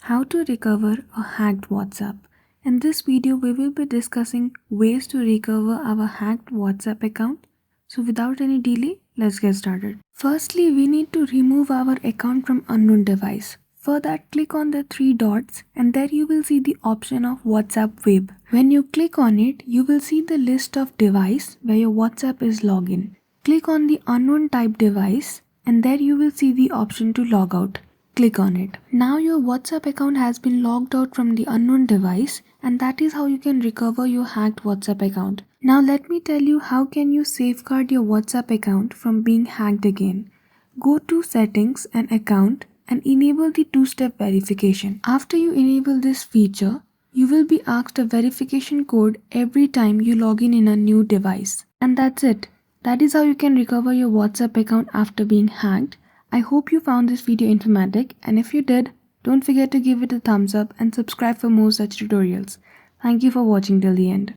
How to recover a hacked WhatsApp. In this video, we will be discussing ways to recover our hacked WhatsApp account. So without any delay, let's get started. Firstly, we need to remove our account from unknown device. For that, click on the three dots and there you will see the option of WhatsApp web. When you click on it, you will see the list of device where your WhatsApp is login. Click on the unknown type device and there you will see the option to log out. Click on it. Now your WhatsApp account has been logged out from the unknown device, and that is how you can recover your hacked WhatsApp account. Now let me tell you how can you safeguard your WhatsApp account from being hacked again. Go to settings and account and enable the two-step verification. After you enable this feature, you will be asked a verification code every time you log in a new device. And that's it. That is how you can recover your WhatsApp account after being hacked. I hope you found this video informative, and if you did, don't forget to give it a thumbs up and subscribe for more such tutorials. Thank you for watching till the end.